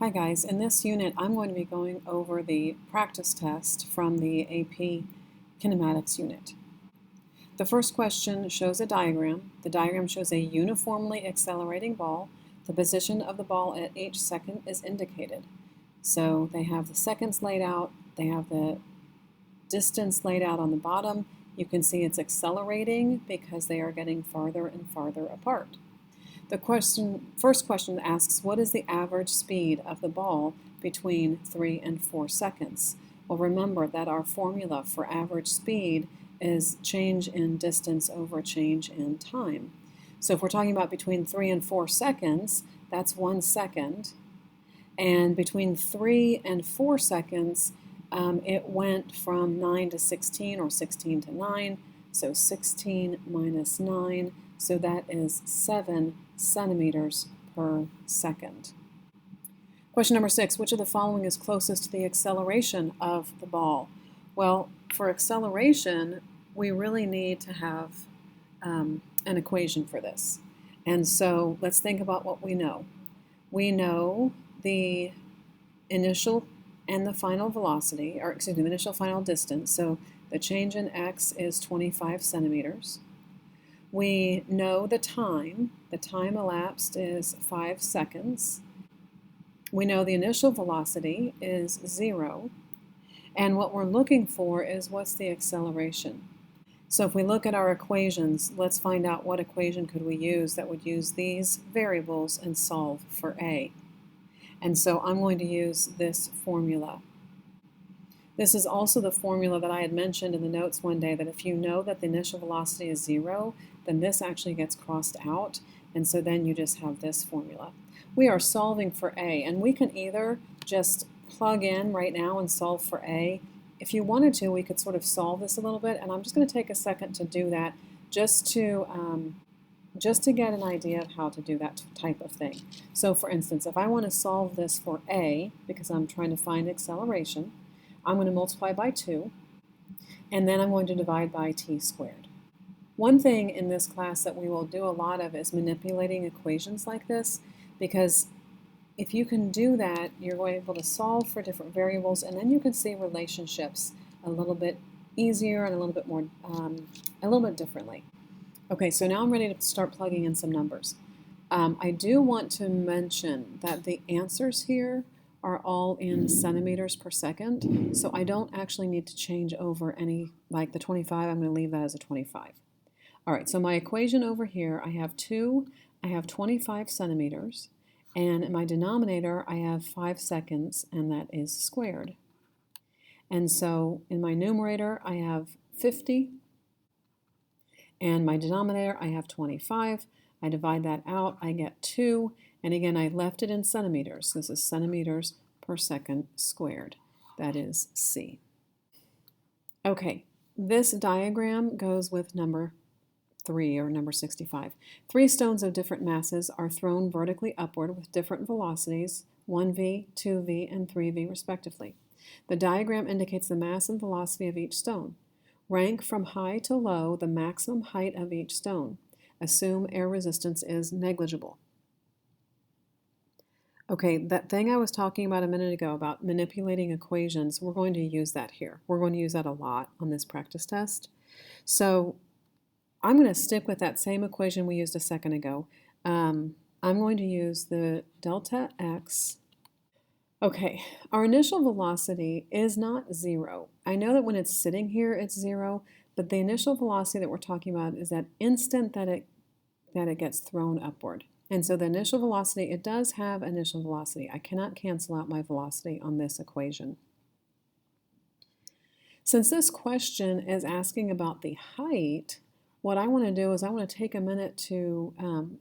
Hi guys, in this unit I'm going to be going over the practice test from the AP Kinematics unit. The first question shows a diagram. The diagram shows a uniformly accelerating ball. The position of the ball at each second is indicated. So they have the seconds laid out, they have the distance laid out on the bottom. You can see it's accelerating because they are getting farther and farther apart. The first question asks, what is the average speed of the ball between 3 and 4 seconds? Well, remember that our formula for average speed is change in distance over change in time. So if we're talking about between 3 and 4 seconds, that's 1 second. And between 3 and 4 seconds, it went from 9 to 16 or 16 to 9. So 16 minus 9, so that is 7 centimeters per second. Question number 6, which of the following is closest to the acceleration of the ball? Well, for acceleration, we really need to have an equation for this. And so let's think about what we know. We know the initial and the final velocity, or excuse me, the initial final distance. So the change in x is 25 centimeters. We know the time. The time elapsed is 5 seconds. We know the initial velocity is 0. And what we're looking for is what's the acceleration. So if we look at our equations, let's find out what equation could we use that would use these variables and solve for A. And so I'm going to use this formula. This is also the formula that I had mentioned in the notes one day, that if you know that the initial velocity is 0, then this actually gets crossed out, and so then you just have this formula. We are solving for A, and we can either just plug in right now and solve for A. If you wanted to, we could sort of solve this a little bit, and I'm just going to take a second to do that just to get an idea of how to do that type of thing. So for instance, if I want to solve this for A, because I'm trying to find acceleration, I'm going to multiply by 2, and then I'm going to divide by t squared. One thing in this class that we will do a lot of is manipulating equations like this, because if you can do that, you're going to be able to solve for different variables, and then you can see relationships a little bit easier and a little bit more, a little bit differently. Okay, so now I'm ready to start plugging in some numbers. I do want to mention that the answers here are all in centimeters per second, so I don't actually need to change over any, like the 25, I'm going to leave that as a 25. All right, so my equation over here, I have 25 centimeters, and in my denominator, I have 5 seconds, and that is squared. And so in my numerator, I have 50, and my denominator, I have 25. I divide that out, I get 2, and again, I left it in centimeters. This is centimeters per second squared. That is C. Okay, this diagram goes with number 3, or number 65. 3 stones of different masses are thrown vertically upward with different velocities, 1v, 2v, and 3v respectively. The diagram indicates the mass and velocity of each stone. Rank from high to low the maximum height of each stone. Assume air resistance is negligible. Okay, that thing I was talking about a minute ago about manipulating equations, we're going to use that here. We're going to use that a lot on this practice test. So I'm going to stick with that same equation we used a second ago. I'm going to use the delta x. Okay, our initial velocity is not 0. I know that when it's sitting here, it's 0, but the initial velocity that we're talking about is that instant that it gets thrown upward. And so the initial velocity, it does have initial velocity. I cannot cancel out my velocity on this equation. Since this question is asking about the height, what I want to do is I want to take a minute to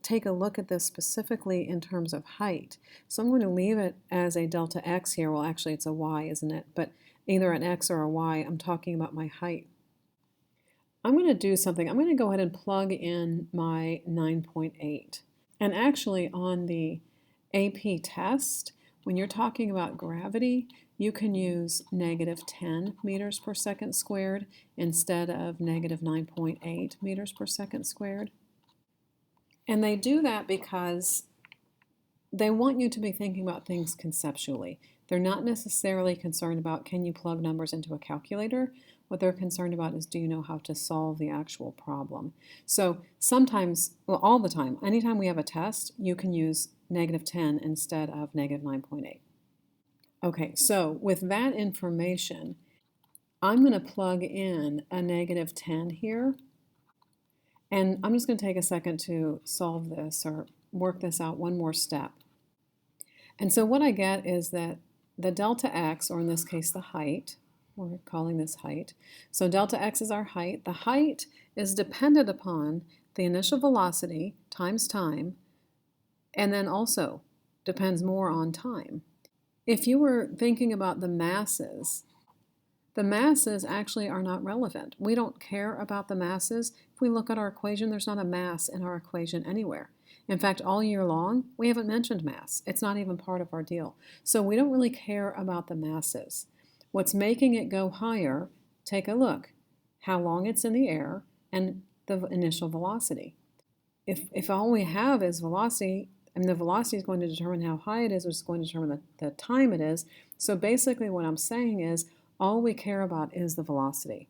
take a look at this specifically in terms of height. So I'm going to leave it as a delta x here. Well, actually it's a y, isn't it? But either an x or a y, I'm talking about my height. I'm going to do something. I'm going to go ahead and plug in my 9.8. And actually on the AP test, when you're talking about gravity, you can use negative 10 meters per second squared instead of negative 9.8 meters per second squared. And they do that because they want you to be thinking about things conceptually. They're not necessarily concerned about can you plug numbers into a calculator. What they're concerned about is do you know how to solve the actual problem. So sometimes, well, all the time, anytime we have a test, you can use -10 instead of -9.8. Okay, so with that information, I'm going to plug in a -10 here. And I'm just going to take a second to solve this or work this out one more step. And so what I get is that the delta x, or in this case the height, we're calling this height. So delta x is our height. The height is dependent upon the initial velocity times time, and then also depends more on time. If you were thinking about the masses actually are not relevant. We don't care about the masses. If we look at our equation, there's not a mass in our equation anywhere. In fact, all year long, we haven't mentioned mass. It's not even part of our deal. So we don't really care about the masses. What's making it go higher, take a look. How long it's in the air and the initial velocity. If all we have is velocity, and the velocity is going to determine how high it is, which is going to determine the time it is. So basically what I'm saying is all we care about is the velocity.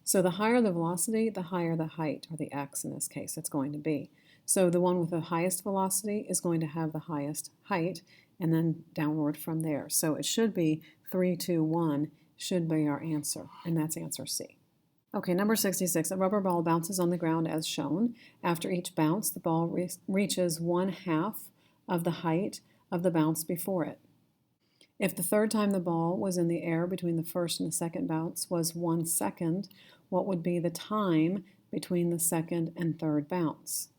So the higher the velocity, the higher the height, or the x in this case, it's going to be. So the one with the highest velocity is going to have the highest height, and then downward from there. So it should be 3, 2, 1 should be our answer, and that's answer C. Okay, number 66, a rubber ball bounces on the ground as shown. After each bounce, the ball reaches 1/2 of the height of the bounce before it. If the third time the ball was in the air between the first and the second bounce was 1 second, what would be the time between the second and third bounce?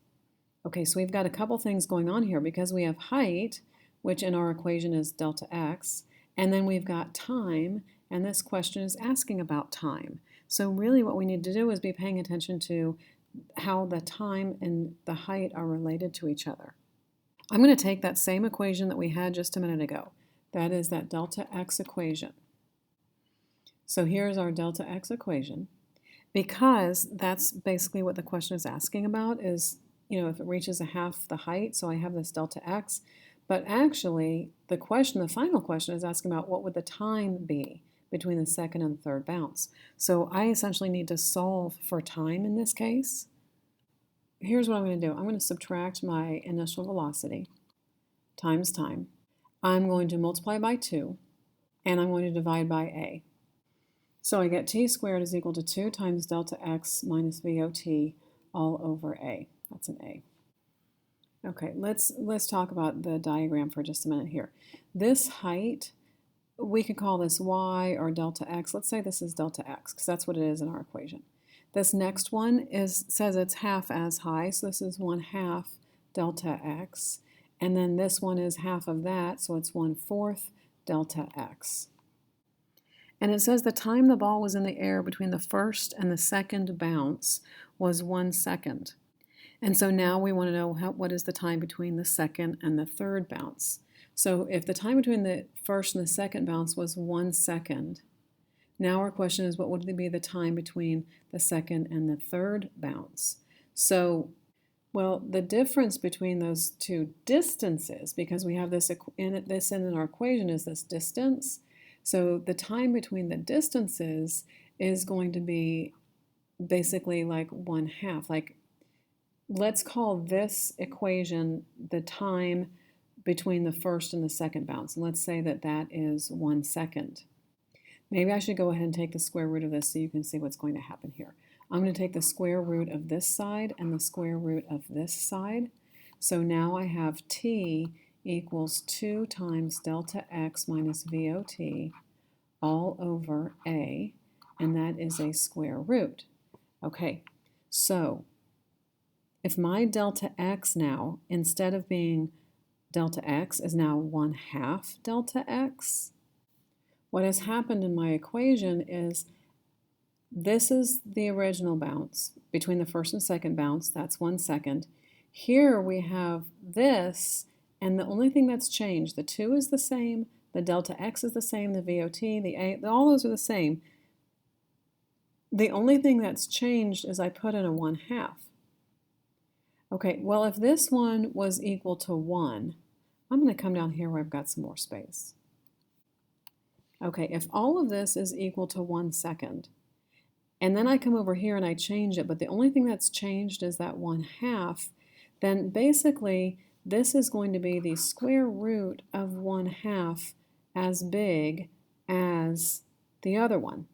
Okay, so we've got a couple things going on here because we have height, which in our equation is delta x, and then we've got time, and this question is asking about time. So really what we need to do is be paying attention to how the time and the height are related to each other. I'm going to take that same equation that we had just a minute ago. That is that delta x equation. So here's our delta x equation. Because that's basically what the question is asking about is, if it reaches 1/2 the height, so I have this delta x. But actually, the final question is asking about what would the time be between the second and the third bounce. So I essentially need to solve for time in this case. Here's what I'm going to do. I'm going to subtract my initial velocity times time. I'm going to multiply by 2, and I'm going to divide by a. So I get t squared is equal to 2 times delta x minus VOT all over a. That's an a. Okay, let's talk about the diagram for just a minute here. This height, we could call this y or delta x. Let's say this is delta x, because that's what it is in our equation. This next one says it's half as high, so this is 1/2 delta x. And then this one is half of that, so it's 1/4 delta x. And it says the time the ball was in the air between the first and the second bounce was 1 second. And so now we want to know what is the time between the second and the third bounce. So if the time between the first and the second bounce was 1 second, now our question is what would be the time between the second and the third bounce? So, well, the difference between those two distances, because we have this in our equation is this distance. So the time between the distances is going to be basically like 1/2. Like, let's call this equation the time between the first and the second bounce. And let's say that that is 1 second. Maybe I should go ahead and take the square root of this so you can see what's going to happen here. I'm going to take the square root of this side and the square root of this side. So now I have t equals 2 times delta x minus VOT all over a, and that is a square root. Okay, so if my delta x now, instead of being delta x, is now 1/2 delta x, what has happened in my equation is this is the original bounce between the first and second bounce, that's 1 second. Here we have this, and the only thing that's changed, the 2 is the same, the delta x is the same, the VOT, the a, all those are the same. The only thing that's changed is I put in a 1/2. Okay, well, if this one was equal to 1, I'm going to come down here where I've got some more space. Okay, if all of this is equal to 1 second, and then I come over here and I change it, but the only thing that's changed is that 1/2, then basically this is going to be the square root of 1/2 as big as the other one,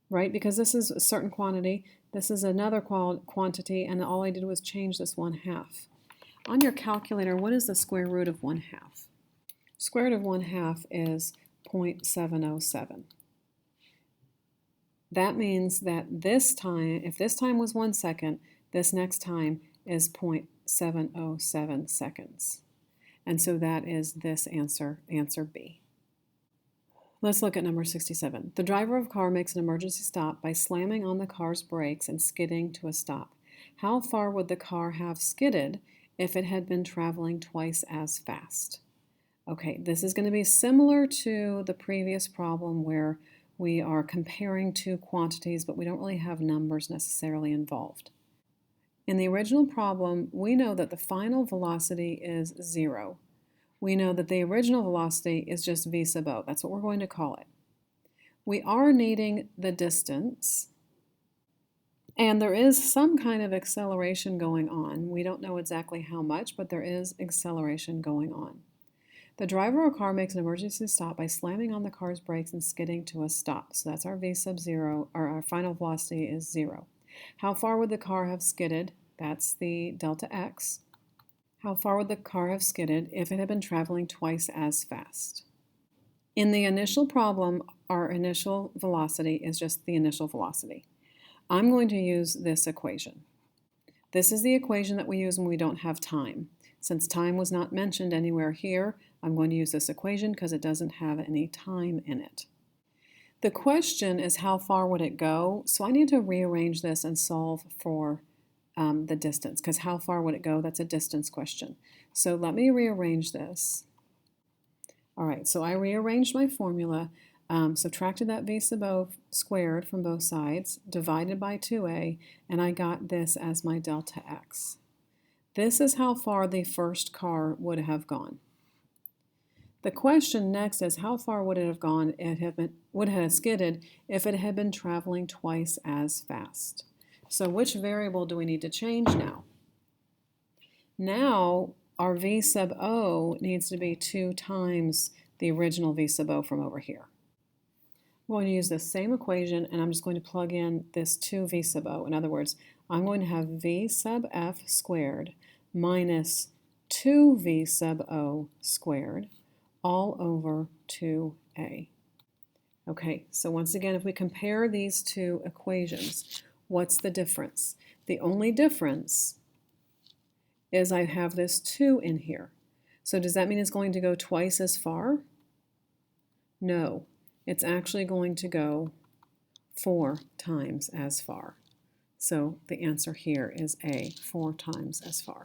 right? Because this is a certain quantity, this is another quantity, and all I did was change this 1/2. On your calculator, what is the square root of 1/2? Square root of 1/2 is 0.707. That means that this time, if this time was 1 second, this next time is 0.707 seconds. And so that is this answer, answer B. Let's look at number 67. The driver of a car makes an emergency stop by slamming on the car's brakes and skidding to a stop. How far would the car have skidded if it had been traveling twice as fast? Okay, this is going to be similar to the previous problem where we are comparing two quantities, but we don't really have numbers necessarily involved. In the original problem, we know that the final velocity is 0. We know that the original velocity is just v sub o. That's what we're going to call it. We are needing the distance, and there is some kind of acceleration going on. We don't know exactly how much, but there is acceleration going on. The driver of a car makes an emergency stop by slamming on the car's brakes and skidding to a stop. So that's our v sub 0, or our final velocity is 0. How far would the car have skidded? That's the delta x. How far would the car have skidded if it had been traveling twice as fast? In the initial problem, our initial velocity is just the initial velocity. I'm going to use this equation. This is the equation that we use when we don't have time. Since time was not mentioned anywhere here, I'm going to use this equation because it doesn't have any time in it. The question is how far would it go? So I need to rearrange this and solve for the distance, because how far would it go? That's a distance question. So let me rearrange this. All right, so I rearranged my formula, subtracted that v sub o squared from both sides, divided by 2a, and I got this as my delta x. This is how far the first car would have gone. The question next is how far would it have gone, would it have skidded if it had been traveling twice as fast? So which variable do we need to change now? Now our v sub o needs to be 2 times the original v sub o from over here. I'm going to use the same equation, and I'm just going to plug in this 2 v sub o. In other words, I'm going to have v sub f squared minus 2v sub o squared all over 2a. Okay, so once again, if we compare these two equations, what's the difference? The only difference is I have this 2 in here. So does that mean it's going to go twice as far? No, it's actually going to go 4 times as far. So the answer here is A, 4 times as far.